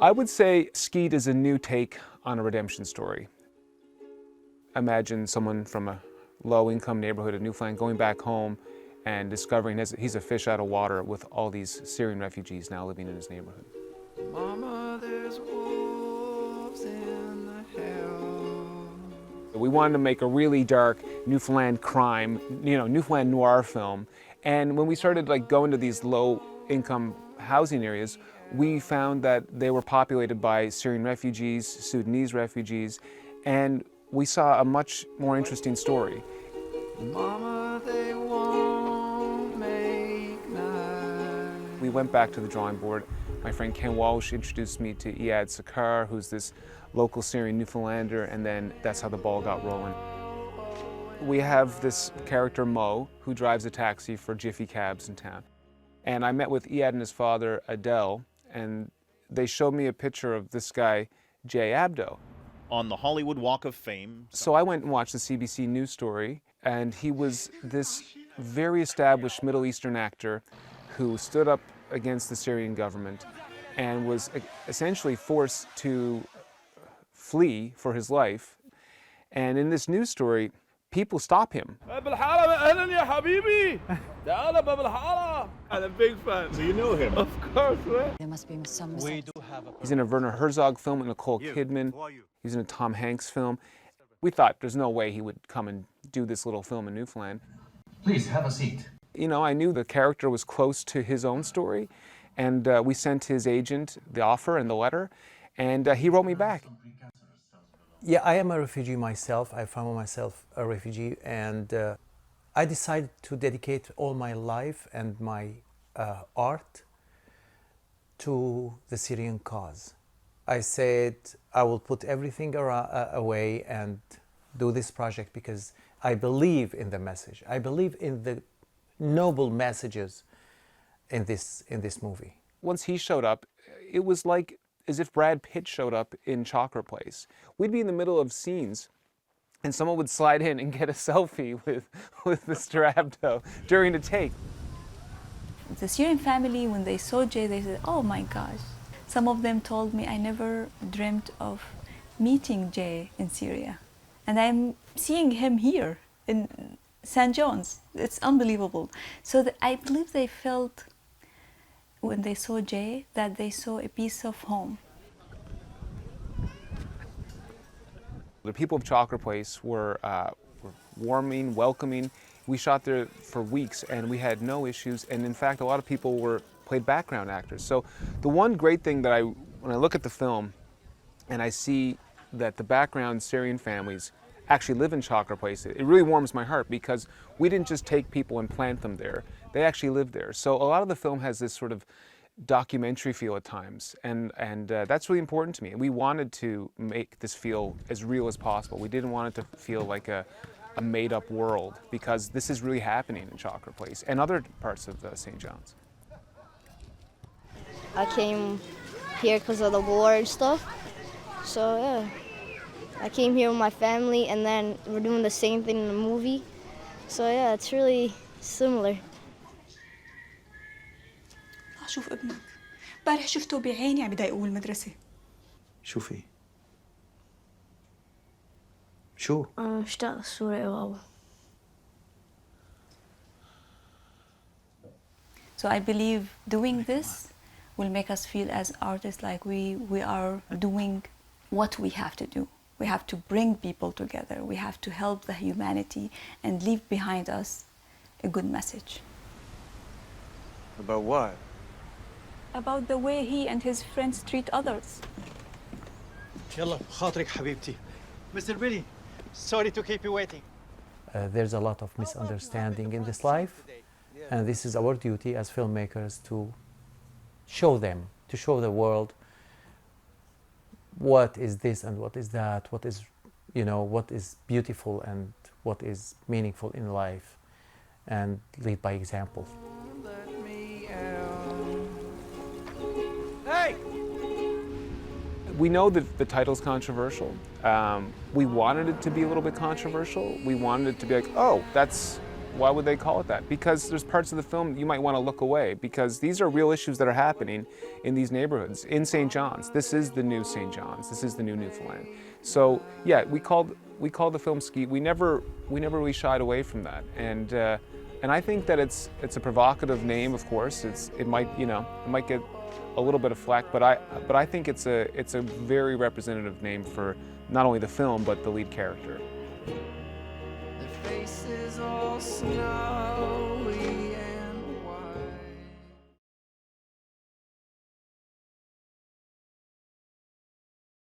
I would say Skeet is a new take on a redemption story. Imagine someone from a low-income neighborhood in Newfoundland going back home and discovering he's a fish out of water with all these Syrian refugees now living in his neighborhood. Mama, there's wolves in the hell. We wanted to make a really dark Newfoundland crime, Newfoundland noir film. And when we started going to these low-income housing areas, we found that they were populated by Syrian refugees, Sudanese refugees, and we saw a much more interesting story. Mama, they won't make night. We went back to the drawing board. My friend Ken Walsh introduced me to Iyad Sakar, who's this local Syrian Newfoundlander, and then that's how the ball got rolling. We have this character, Mo, who drives a taxi for Jiffy Cabs in town. And I met with Iyad and his father, Adele, and they showed me a picture of this guy, Jay Abdo. On the Hollywood Walk of Fame. So I went and watched the CBC News story, and he was this very established Middle Eastern actor who stood up against the Syrian government and was essentially forced to flee for his life. And in this news story, people stop him. I'm a big fan. So you know him? Of course, right? There must be some He's in a Werner Herzog film with Nicole Kidman. He's in a Tom Hanks film. We thought there's no way he would come and do this little film in Newfoundland. Please have a seat. I knew the character was close to his own story, and we sent his agent the offer and the letter, and he wrote me back. Yeah, I am a refugee myself. I found myself a refugee, and I decided to dedicate all my life and my art to the Syrian cause. I said I will put everything away and do this project because I believe in the message. I believe in the noble messages in this movie. Once he showed up, it was like as if Brad Pitt showed up in Chocolate Place. We'd be in the middle of scenes and someone would slide in and get a selfie with Mr. Abdo during the take. The Syrian family, when they saw Jay, they said, oh my gosh. Some of them told me, I never dreamt of meeting Jay in Syria. And I'm seeing him here in St. John's. It's unbelievable. So I believe they felt, when they saw Jay, that they saw a piece of home. The people of Chocolate Place were warming, welcoming. We shot there for weeks and we had no issues. And in fact, a lot of people played background actors. So the one great thing that when I look at the film and I see that the background Syrian families actually live in Chocolate Place, it really warms my heart because we didn't just take people and plant them there. They actually live there. So a lot of the film has this sort of documentary feel at times, and that's really important to me. We wanted to make this feel as real as possible. We didn't want it to feel like a made-up world because this is really happening in Chocolate Place and other parts of St. John's. I came here because of the war and stuff, so yeah. I came here with my family and then we're doing the same thing in the movie, so yeah, it's really similar. شوف ابنك امبارح شفته بعيني عم يضايقوه المدرسة. شوفي شو؟ مشتاق للصورة يا بابا. So I believe doing this will make us feel as artists like we are doing what we have to do. We have to bring people together. We have to help the humanity and leave behind us a good message. About what? About the way he and his friends treat others. يلا خاطرك حبيبتي. Mr. Billy, sorry to keep you waiting. There's a lot of misunderstanding in this life, and this is our duty as filmmakers to show them, to show the world what is this and what is that, what is, what is beautiful and what is meaningful in life, and lead by example. Hey! We know that the title's controversial. We wanted it to be a little bit controversial. We wanted it to be like, oh, that's Why would they call it that? Because there's parts of the film you might want to look away, because these are real issues that are happening in these neighborhoods. In St. John's, this is the new St. John's. This is the new Newfoundland. So yeah, we called the film Skeet. We never really shied away from that, and I think that it's a provocative name. Of course, it might get a little bit of flack, but I think it's a very representative name for not only the film but the lead character. Their faces all snow.